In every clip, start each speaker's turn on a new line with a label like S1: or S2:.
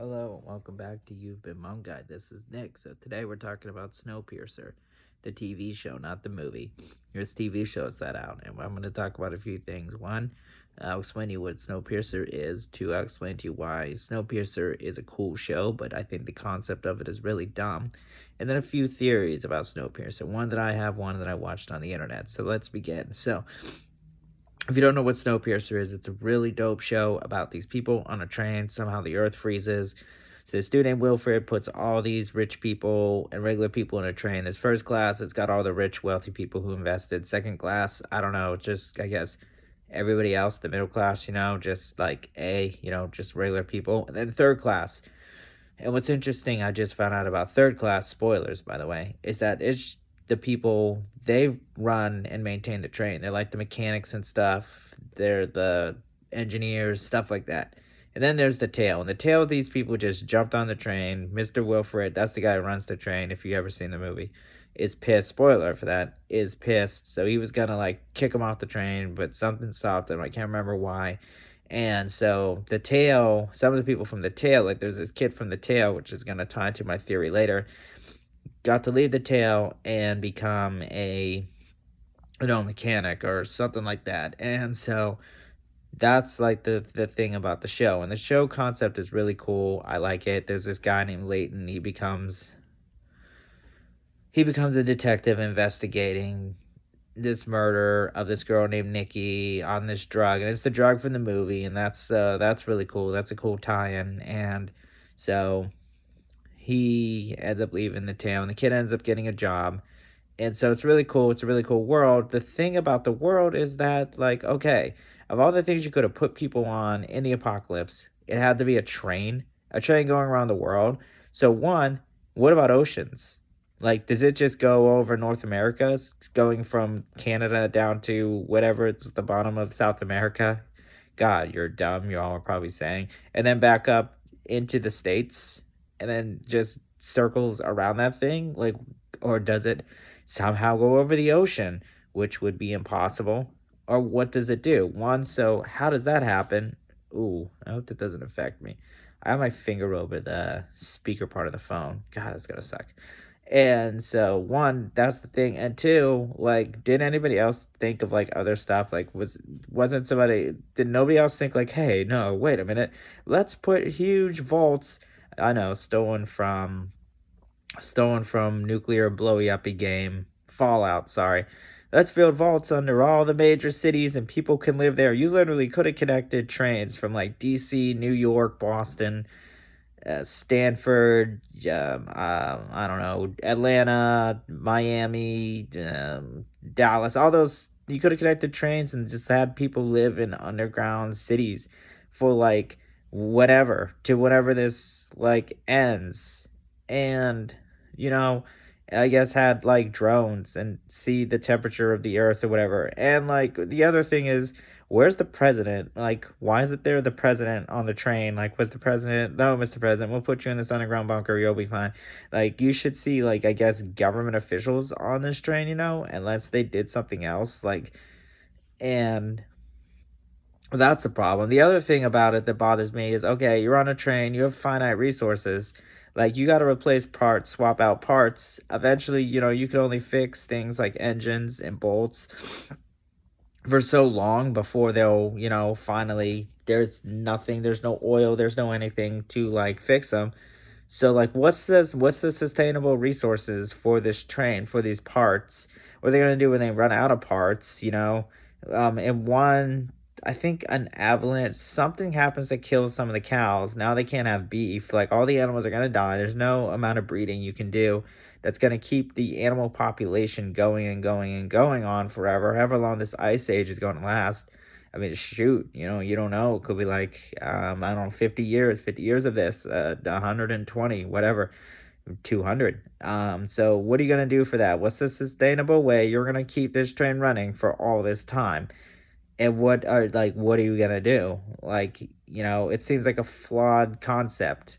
S1: Hello, welcome back to You've Been Mom Guide. This is Nick. So today we're talking about Snowpiercer, the TV show, not the movie. This TV show is that out, and I'm going to talk about a few things. One, I'll explain to you what Snowpiercer is. Two, I'll explain to you why Snowpiercer is a cool show, but I think the concept of it is really dumb. And then a few theories about Snowpiercer. One that I have, one that I watched on the internet. So let's begin. So, if you don't know what Snowpiercer is, it's a really dope show about these people on a train. Somehow the earth freezes. So this dude named Wilfred puts all these rich people and regular people in a train. There's first class, it's got all the rich, wealthy people who invested. Second class, I don't know, just, I guess, everybody else, the middle class, just like just regular people. And then third class. And what's interesting, I just found out about third class, spoilers, by the way, is that it's the people, they run and maintain the train. They're like the mechanics and stuff. They're the engineers, stuff like that. And then there's the tail. And the tail of these people just jumped on the train. Mr. Wilfred, that's the guy who runs the train, if you ever seen the movie, is pissed. Spoiler for that, is pissed. So he was gonna like kick him off the train, but something stopped him. I can't remember why. And so the tail, some of the people from the tail, like there's this kid from the tail, which is going to tie into my theory later, got to leave the tail and become a, mechanic or something like that. And so that's like the thing about the show. And the show concept is really cool. I like it. There's this guy named Leighton. He becomes a detective investigating this murder of this girl named Nikki on this drug, and it's the drug from the movie, and that's really cool. That's a cool tie-in, and so he ends up leaving the town. The kid ends up getting a job, and so it's really cool. It's a really cool world. The thing about the world is that, like, okay, of all the things you could have put people on in the apocalypse, it had to be a train going around the world. So one, what about oceans? Like, does it just go over North America, going from Canada down to whatever it's the bottom of South America? God, you're dumb, you all are probably saying. And then back up into the States and then just circles around that thing? Like, or does it somehow go over the ocean, which would be impossible? Or what does it do? One, so how does that happen? Ooh, I hope that doesn't affect me. I have my finger over the speaker part of the phone. God, that's gonna suck. And so one, that's the thing. And two, like, did anybody else think of like other stuff? Like wasn't somebody did nobody else think like, hey, no, wait a minute. Let's put huge vaults, I know, stolen from nuclear blowy uppy game. Fallout, sorry. Let's build vaults under all the major cities and people can live there. You literally could have connected trains from like DC, New York, Boston, Stanford, I don't know, Atlanta, Miami, Dallas, all those. You could have connected trains and just had people live in underground cities for like whatever to whenever this like ends. And, you know, I guess had like drones and see the temperature of the earth or whatever. And like the other thing is, where's the president? Like, why is it there the president on the train? Like, was the president, no, Mr. President, we'll put you in this underground bunker, you'll be fine. Like, you should see, like, I guess, government officials on this train, unless they did something else. Like, and that's the problem. The other thing about it that bothers me is, okay, you're on a train, you have finite resources. Like, you got to replace parts, swap out parts. Eventually, you can only fix things like engines and bolts for so long before they'll, finally, there's no oil, there's no anything to like fix them. So like what's the sustainable resources for this train, for these parts? What are they going to do when they run out of parts, and one, I think an avalanche, something happens that kills some of the cows. Now they can't have beef. Like all the animals are going to die. There's no amount of breeding you can do that's going to keep the animal population going and going and going on forever, however long this ice age is going to last. I mean, shoot, you don't know. It could be like, I don't know, 50 years of this, 120, whatever, 200. So what are you going to do for that? What's the sustainable way you're going to keep this train running for all this time? And what are you going to do? Like, it seems like a flawed concept.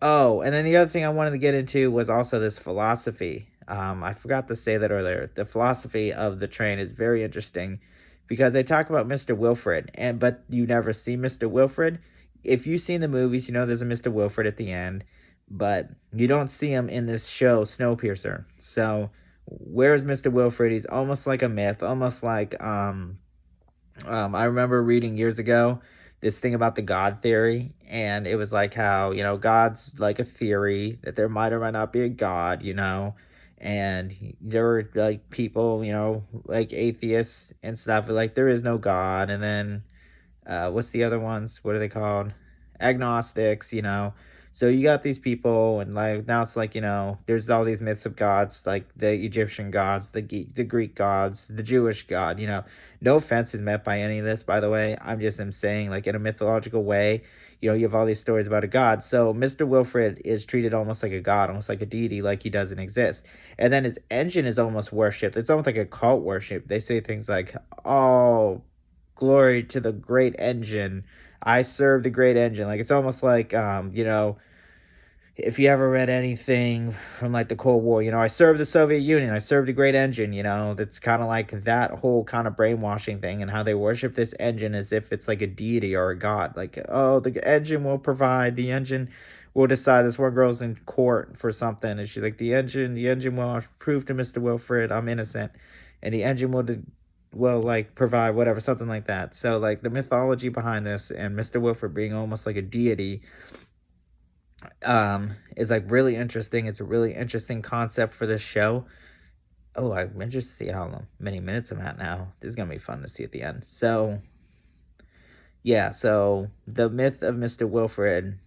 S1: Oh, and then the other thing I wanted to get into was also this philosophy. I forgot to say that earlier. The philosophy of the train is very interesting because they talk about Mr. Wilfred, but you never see Mr. Wilfred. if you've seen the movies, you know there's a Mr. Wilfred at the end, but you don't see him in this show, Snowpiercer. So where's Mr. Wilfred? He's almost like a myth, almost like I remember reading years ago this thing about the God theory, and it was like how, you know, God's like a theory that there might or might not be a God, you know, and there were like people, you know, like atheists and stuff, like there is no God, and then what's the other ones? What are they called? Agnostics, you know. So you got these people, and like now it's like, you know, there's all these myths of gods, like the Egyptian gods, the Greek gods, the Jewish god. You know, no offense is meant by any of this, by the way. I'm just am saying, like in a mythological way, you know, you have all these stories about a god. So Mr. Wilfred is treated almost like a god, almost like a deity, like he doesn't exist. And then his engine is almost worshipped. It's almost like a cult worship. They say things like, "Oh, glory to the great engine. I serve the great engine." Like it's almost like you know, if you ever read anything from like the Cold War, you know, I served the Soviet Union, I served the great engine, you know, that's kind of like that whole kind of brainwashing thing, and how they worship this engine as if it's like a deity or a god. Like, oh, the engine will provide, the engine will decide. This one girl's in court for something, and she's like, the engine will prove to Mr. Wilfred I'm innocent, and the engine will like provide whatever, something like that. So like the mythology behind this, and Mr. Wilfred being almost like a deity, is like really interesting. It's a really interesting concept for this show. Oh, I'm interested to see how many minutes I'm at now. This is gonna be fun to see at the end. So yeah, so the myth of Mr. Wilfred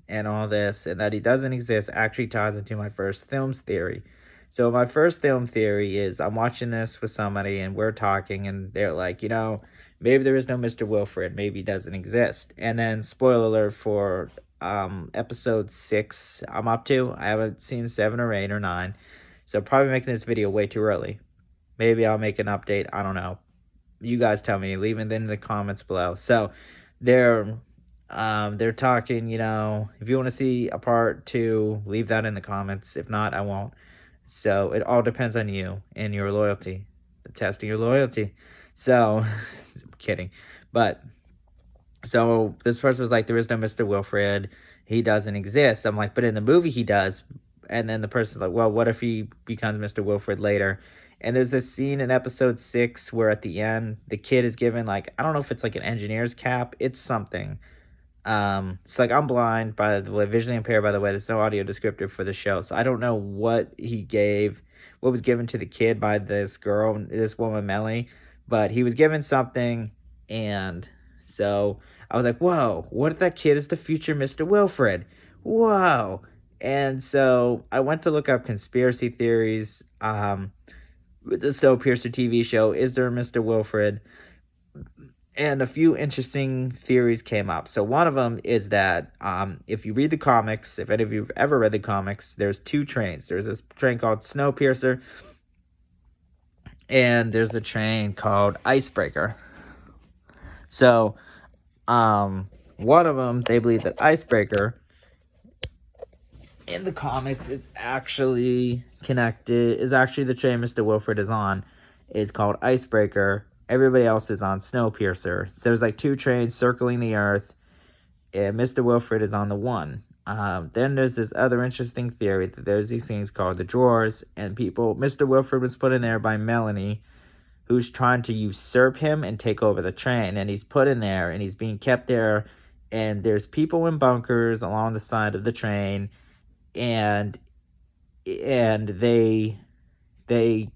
S1: and all this, and that he doesn't exist, actually ties into my first films theory. So my first film theory is, I'm watching this with somebody and we're talking, and they're like, you know, maybe there is no Mr. Wilfred, maybe he doesn't exist. And then spoiler alert for episode 6 I'm up to. I haven't seen 7 or 8 or 9. So probably making this video way too early. Maybe I'll make an update, I don't know. You guys tell me, leave it in the comments below. So they're talking, you know, if you want to see a part 2, leave that in the comments. If not, I won't. So it all depends on you and your loyalty. I'm testing your loyalty. So I'm kidding. But so this person was like, there is no Mr. Wilfred, he doesn't exist. I'm like, but in the movie he does. And then the person's like, well, what if he becomes Mr. Wilfred later? And there's this scene in episode 6 where at the end, the kid is given, like, I don't know if it's like an engineer's cap. It's something. It's like, I'm blind, by the way, visually impaired, by the way. There's no audio descriptive for the show. So I don't know what was given to the kid by this girl, this woman, Melly. But he was given something, and so I was like, whoa, what if that kid is the future Mr. Wilfred? Whoa. And so I went to look up conspiracy theories with the Snowpiercer TV show. Is there a Mr. Wilfred? And a few interesting theories came up. So one of them is that if you read the comics, if any of you have ever read the comics, there's 2 trains. There's this train called Snowpiercer, and there's a train called Icebreaker. So one of them, they believe that Icebreaker in the comics is actually connected, is actually the train Mr. Wilfred is on, is called Icebreaker. Everybody else is on Snowpiercer. So there's like 2 trains circling the earth, and Mr. Wilfred is on the one. Then there's this other interesting theory that there's these things called the drawers, and Mr. Wilfred was put in there by Melanie, who's trying to usurp him and take over the train. And he's put in there, and he's being kept there, and there's people in bunkers along the side of the train, and they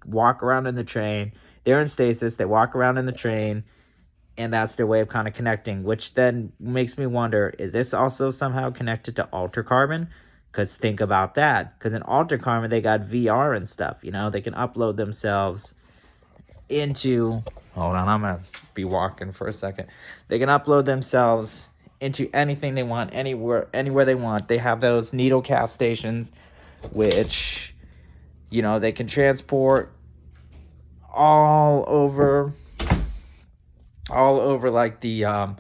S1: walk around in the train. They're in stasis, they walk around in the train, and that's their way of kind of connecting, which then makes me wonder, is this also somehow connected to Alter Carbon? Because think about that. Because in Alter Carbon, they got VR and stuff, you know? They can upload themselves into... Hold on, I'm going to be walking for a second. They can upload themselves into anything they want, anywhere they want. They have those needle cast stations, which, you know, they can transport all over like the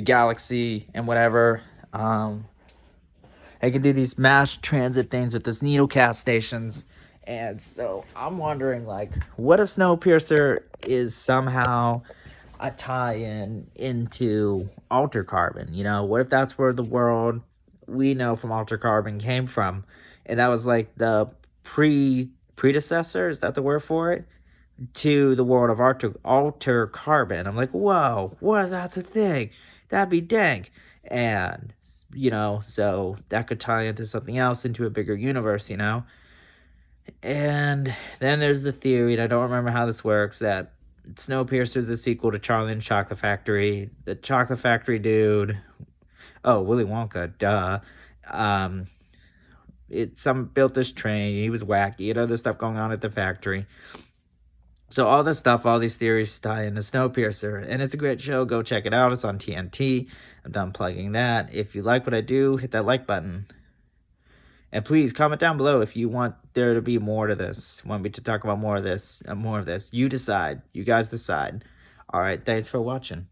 S1: galaxy and whatever. They can do these mass transit things with this needle cast stations. And so I'm wondering, like, what if Snowpiercer is somehow a tie-in into Alter Carbon. You know, what if that's where the world we know from Alter Carbon came from, and that was like the predecessor? Is that the word for it? To the world of Alter Carbon. I'm like, whoa, what? That's a thing. That'd be dank. And you know, so that could tie into something else, into a bigger universe. You know, and then there's the theory, and I don't remember how this works, that Snowpiercer is a sequel to Charlie and the Chocolate Factory. The Chocolate Factory dude, oh, Willy Wonka, duh. Um, some built this train. He was wacky. He had other stuff going on at the factory. So all this stuff, all these theories tie into Snowpiercer, and it's a great show. Go check it out. It's on TNT. I'm done plugging that. If you like what I do, hit that like button. And please comment down below if you want there to be more to this. Want me to talk about more of this, more of this. You decide. You guys decide. All right. Thanks for watching.